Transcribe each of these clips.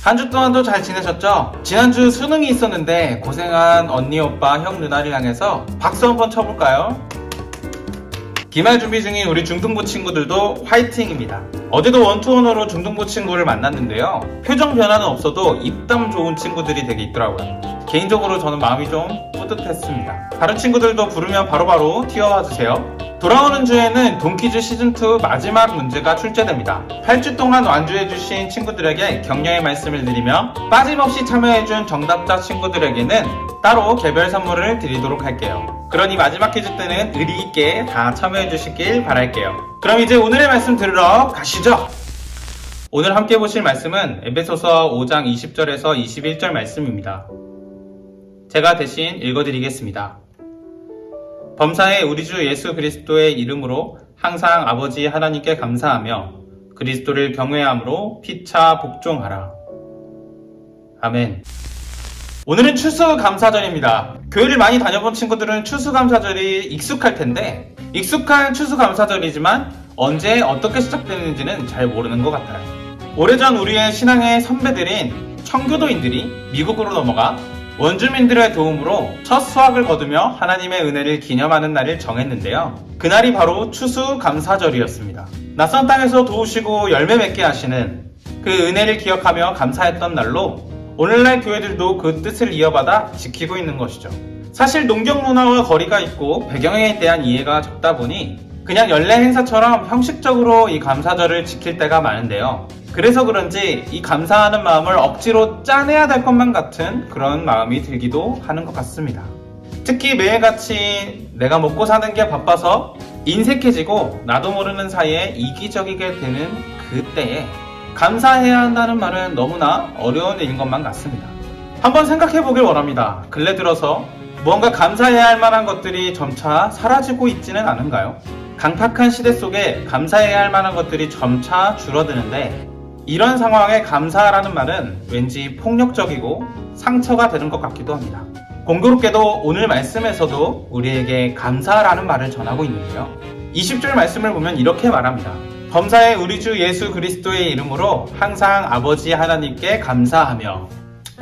한 주 동안도 잘 지내셨죠? 지난주 수능이 있었는데 고생한 언니, 오빠, 형, 누나를 향해서 박수 한번 쳐볼까요? 기말 준비 중인 우리 중등부 친구들도 화이팅입니다. 어제도 원투원으로 중등부 친구를 만났는데요. 표정 변화는 없어도 입담 좋은 친구들이 되게 있더라고요. 개인적으로 저는 마음이 좀 뿌듯했습니다. 다른 친구들도 부르면 바로바로 튀어와 주세요. 돌아오는 주에는 돈키즈 시즌2 마지막 문제가 출제됩니다. 8주 동안 완주해주신 친구들에게 격려의 말씀을 드리며 빠짐없이 참여해준 정답자 친구들에게는 따로 개별 선물을 드리도록 할게요. 그러니 마지막 퀴즈 때는 의리있게 다 참여해주시길 바랄게요. 그럼 이제 오늘의 말씀 들으러 가시죠. 오늘 함께 보실 말씀은 에베소서 5장 20절에서 21절 말씀입니다. 제가 대신 읽어드리겠습니다. 범사에 우리 주 예수 그리스도의 이름으로 항상 아버지 하나님께 감사하며 그리스도를 경외함으로 피차 복종하라. 아멘. 오늘은 추수감사절입니다. 교회를 많이 다녀본 친구들은 추수감사절이 익숙할 텐데 익숙한 추수감사절이지만 언제 어떻게 시작되는지는 잘 모르는 것 같아요. 오래전 우리의 신앙의 선배들인 청교도인들이 미국으로 넘어가 원주민들의 도움으로 첫 수확을 거두며 하나님의 은혜를 기념하는 날을 정했는데요. 그날이 바로 추수감사절이었습니다. 낯선 땅에서 도우시고 열매 맺게 하시는 그 은혜를 기억하며 감사했던 날로 오늘날 교회들도 그 뜻을 이어받아 지키고 있는 것이죠. 사실 농경 문화와 거리가 있고 배경에 대한 이해가 적다 보니 그냥 연례 행사처럼 형식적으로 이 감사절을 지킬 때가 많은데요. 그래서 그런지 이 감사하는 마음을 억지로 짜내야 될 것만 같은 그런 마음이 들기도 하는 것 같습니다. 특히 매일같이 내가 먹고 사는 게 바빠서 인색해지고 나도 모르는 사이에 이기적이게 되는 그때에 감사해야 한다는 말은 너무나 어려운 일인 것만 같습니다. 한번 생각해 보길 원합니다. 근래 들어서 무언가 감사해야 할 만한 것들이 점차 사라지고 있지는 않은가요? 강팍한 시대 속에 감사해야 할 만한 것들이 점차 줄어드는데 이런 상황에 감사라는 말은 왠지 폭력적이고 상처가 되는 것 같기도 합니다. 공교롭게도 오늘 말씀에서도 우리에게 감사라는 말을 전하고 있는데요. 20절 말씀을 보면 이렇게 말합니다. 범사에 우리 주 예수 그리스도의 이름으로 항상 아버지 하나님께 감사하며,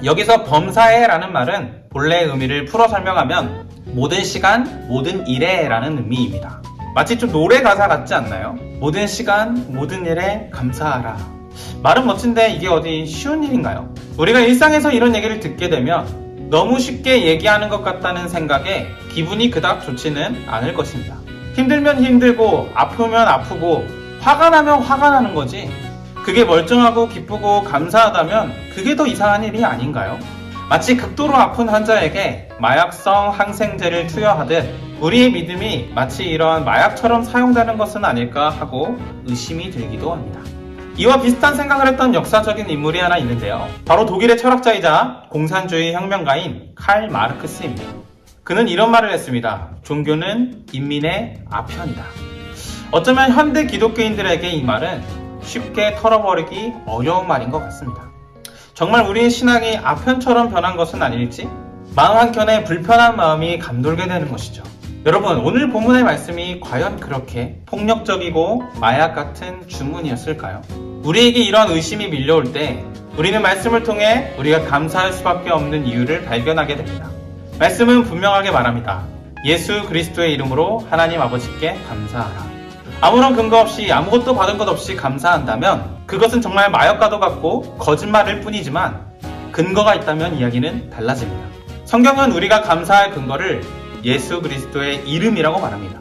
여기서 범사에 라는 말은 본래의 의미를 풀어 설명하면 모든 시간, 모든 일에 라는 의미입니다. 마치 좀 노래 가사 같지 않나요? 모든 시간, 모든 일에 감사하라. 말은 멋진데 이게 어디 쉬운 일인가요? 우리가 일상에서 이런 얘기를 듣게 되면 너무 쉽게 얘기하는 것 같다는 생각에 기분이 그닥 좋지는 않을 것입니다. 힘들면 힘들고 아프면 아프고 화가 나면 화가 나는 거지, 그게 멀쩡하고 기쁘고 감사하다면 그게 더 이상한 일이 아닌가요? 마치 극도로 아픈 환자에게 마약성 항생제를 투여하듯 우리의 믿음이 마치 이런 마약처럼 사용되는 것은 아닐까 하고 의심이 들기도 합니다. 이와 비슷한 생각을 했던 역사적인 인물이 하나 있는데요. 바로 독일의 철학자이자 공산주의 혁명가인 칼 마르크스입니다. 그는 이런 말을 했습니다. 종교는 인민의 아편이다. 어쩌면 현대 기독교인들에게 이 말은 쉽게 털어버리기 어려운 말인 것 같습니다. 정말 우리의 신앙이 아편처럼 변한 것은 아닐지 마음 한켠에 불편한 마음이 감돌게 되는 것이죠. 여러분, 오늘 본문의 말씀이 과연 그렇게 폭력적이고 마약 같은 주문이었을까요? 우리에게 이런 의심이 밀려올 때 우리는 말씀을 통해 우리가 감사할 수밖에 없는 이유를 발견하게 됩니다. 말씀은 분명하게 말합니다. 예수 그리스도의 이름으로 하나님 아버지께 감사하라. 아무런 근거 없이 아무것도 받은 것 없이 감사한다면 그것은 정말 마약과도 같고 거짓말일 뿐이지만 근거가 있다면 이야기는 달라집니다. 성경은 우리가 감사할 근거를 예수 그리스도의 이름이라고 말합니다.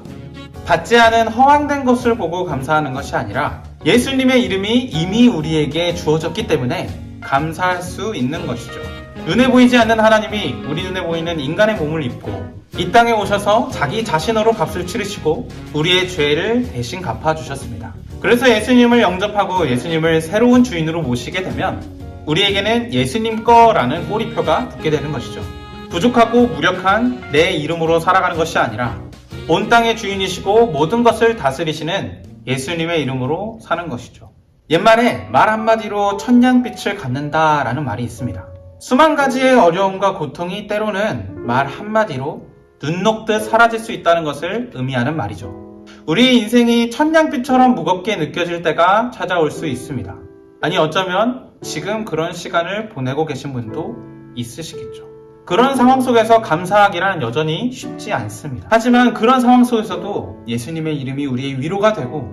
받지 않은 허황된 것을 보고 감사하는 것이 아니라 예수님의 이름이 이미 우리에게 주어졌기 때문에 감사할 수 있는 것이죠. 눈에 보이지 않는 하나님이 우리 눈에 보이는 인간의 몸을 입고 이 땅에 오셔서 자기 자신으로 값을 치르시고 우리의 죄를 대신 갚아주셨습니다. 그래서 예수님을 영접하고 예수님을 새로운 주인으로 모시게 되면 우리에게는 예수님 거라는 꼬리표가 붙게 되는 것이죠. 부족하고 무력한 내 이름으로 살아가는 것이 아니라 온 땅의 주인이시고 모든 것을 다스리시는 예수님의 이름으로 사는 것이죠. 옛말에 말 한마디로 천냥빛을 갚는다라는 말이 있습니다. 수만 가지의 어려움과 고통이 때로는 말 한마디로 눈 녹듯 사라질 수 있다는 것을 의미하는 말이죠. 우리의 인생이 천냥빛처럼 무겁게 느껴질 때가 찾아올 수 있습니다. 아니 어쩌면 지금 그런 시간을 보내고 계신 분도 있으시겠죠. 그런 상황 속에서 감사하기란 여전히 쉽지 않습니다. 하지만 그런 상황 속에서도 예수님의 이름이 우리의 위로가 되고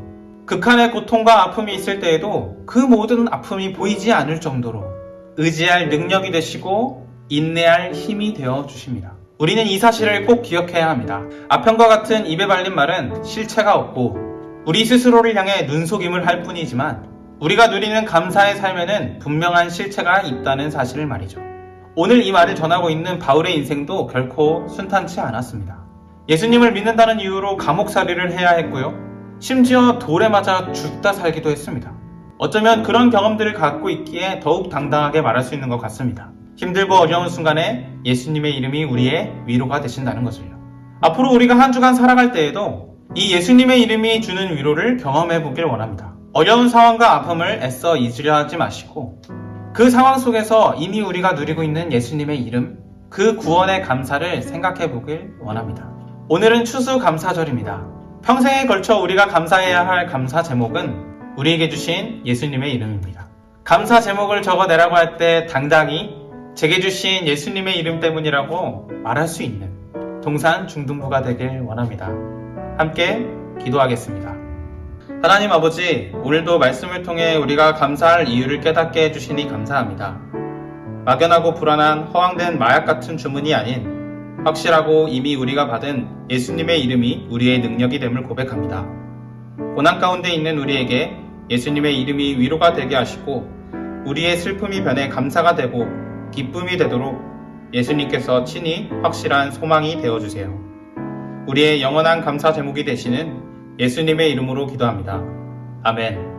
극한의 고통과 아픔이 있을 때에도 그 모든 아픔이 보이지 않을 정도로 의지할 능력이 되시고 인내할 힘이 되어 주십니다. 우리는 이 사실을 꼭 기억해야 합니다. 아편과 같은 입에 발린 말은 실체가 없고 우리 스스로를 향해 눈속임을 할 뿐이지만 우리가 누리는 감사의 삶에는 분명한 실체가 있다는 사실을 말이죠. 오늘 이 말을 전하고 있는 바울의 인생도 결코 순탄치 않았습니다. 예수님을 믿는다는 이유로 감옥살이를 해야 했고요. 심지어 돌에 맞아 죽다 살기도 했습니다. 어쩌면 그런 경험들을 갖고 있기에 더욱 당당하게 말할 수 있는 것 같습니다. 힘들고 어려운 순간에 예수님의 이름이 우리의 위로가 되신다는 것을요. 앞으로 우리가 한 주간 살아갈 때에도 이 예수님의 이름이 주는 위로를 경험해 보길 원합니다. 어려운 상황과 아픔을 애써 잊으려 하지 마시고 그 상황 속에서 이미 우리가 누리고 있는 예수님의 이름, 그 구원의 감사를 생각해 보길 원합니다. 오늘은 추수감사절입니다. 평생에 걸쳐 우리가 감사해야 할 감사 제목은 우리에게 주신 예수님의 이름입니다. 감사 제목을 적어내라고 할 때 당당히 제게 주신 예수님의 이름 때문이라고 말할 수 있는 동산 중등부가 되길 원합니다. 함께 기도하겠습니다. 하나님 아버지, 오늘도 말씀을 통해 우리가 감사할 이유를 깨닫게 해주시니 감사합니다. 막연하고 불안한 허황된 마약 같은 주문이 아닌 확실하고 이미 우리가 받은 예수님의 이름이 우리의 능력이 됨을 고백합니다. 고난 가운데 있는 우리에게 예수님의 이름이 위로가 되게 하시고 우리의 슬픔이 변해 감사가 되고 기쁨이 되도록 예수님께서 친히 확실한 소망이 되어주세요. 우리의 영원한 감사 제목이 되시는 예수님의 이름으로 기도합니다. 아멘.